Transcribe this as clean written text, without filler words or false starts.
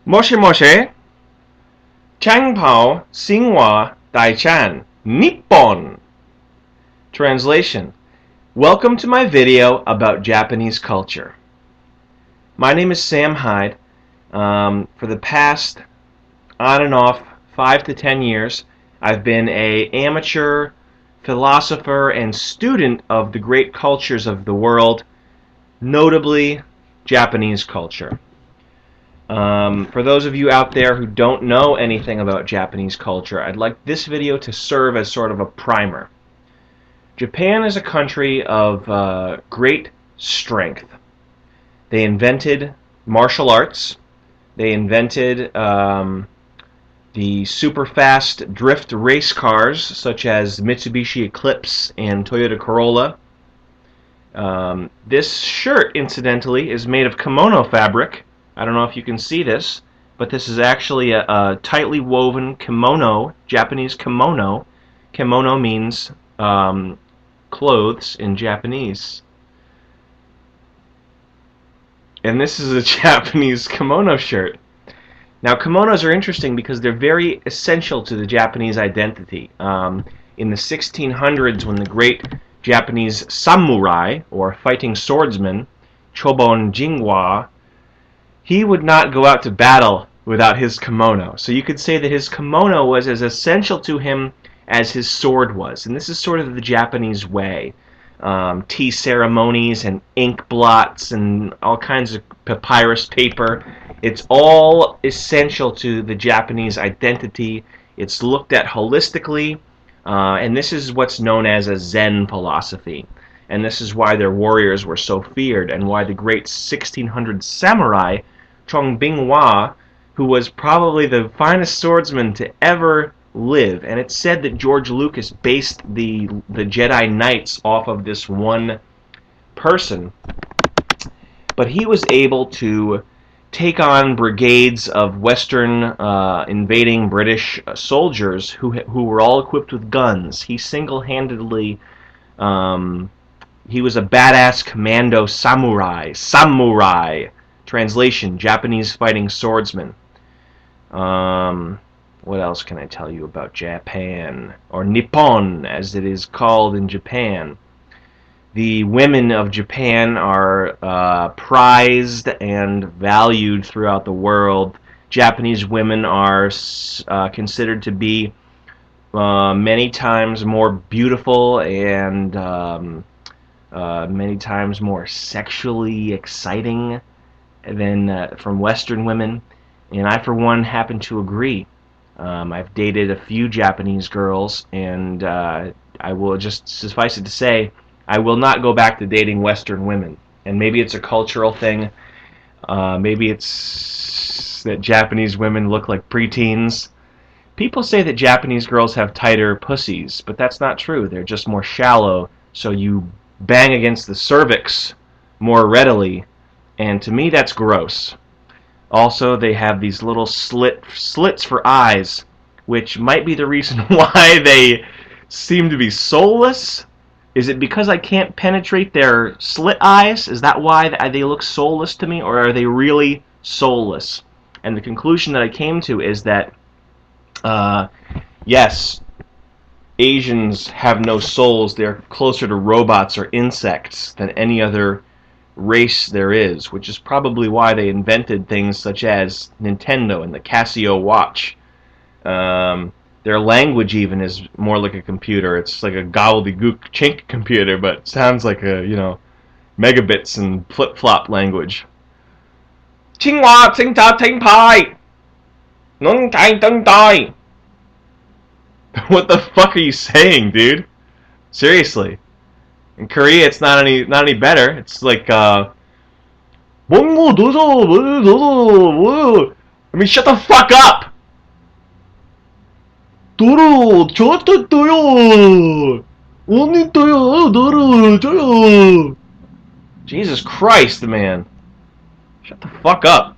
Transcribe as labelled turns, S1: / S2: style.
S1: Moshe Moshe, Changpao Xinhua Daichan, Nippon. Translation: Welcome to my video about Japanese culture. My name is Sam Hyde. For the past on and off 5 to 10 years, I've been an amateur philosopher and student of the great cultures of the world, notably Japanese culture. For those of you out there who don't know anything about Japanese culture, I'd like this video to serve as sort of a primer. Japan is a country of great strength. They invented martial arts. They invented the super fast drift race cars such as Mitsubishi Eclipse and Toyota Corolla. This shirt, incidentally, is made of kimono fabric. I don't know if you can see this, but this is actually a tightly woven kimono, Japanese kimono. Kimono means clothes in Japanese. And this is a Japanese kimono shirt. Now, kimonos are interesting because they're very essential to the Japanese identity. In the 1600s, when the great Japanese samurai, or fighting swordsman, Chobon Jingwa, he would not go out to battle without his kimono. So you could say that his kimono was as essential to him as his sword was. And this is sort of the Japanese way. Tea ceremonies and ink blots and all kinds of papyrus paper. It's all essential to the Japanese identity. It's looked at holistically. And this is what's known as a Zen philosophy. And this is why their warriors were so feared, and why the great 1600 samurai, Chong Binghua, who was probably the finest swordsman to ever live. And it's said that George Lucas based the Jedi Knights off of this one person. But he was able to take on brigades of Western invading British soldiers who were all equipped with guns. He single-handedly, he was a badass commando samurai. Samurai. Translation: Japanese fighting swordsman. What else can I tell you about Japan? Or Nippon, as it is called in Japan. The women of Japan are prized and valued throughout the world. Japanese women are considered to be many times more beautiful and many times more sexually exciting than from Western women. And I, for one, happen to agree. I've dated a few Japanese girls, and I will just suffice it to say, I will not go back to dating Western women. And maybe it's a cultural thing. Maybe it's that Japanese women look like preteens. People say that Japanese girls have tighter pussies, but that's not true. They're just more shallow, so you bang against the cervix more readily. And to me, that's gross. Also, they have these little slits for eyes, which might be the reason why they seem to be soulless. Is it because I can't penetrate their slit eyes? Is that why they look soulless to me, or are they really soulless? And the conclusion that I came to is that, yes, Asians have no souls. They're closer to robots or insects than any other race there is, which is probably why they invented things such as Nintendo and the Casio watch. Their language even is more like a computer. It's like a gobbledygook chink computer, but it sounds like a, megabits and flip-flop language. Qinghua Tsingta Tengpai Nung Tai Tung Tai. What the fuck are you saying, dude? Seriously. In Korea, it's not any better. It's like, I mean, shut the fuck up! Jesus Christ, man. Shut the fuck up.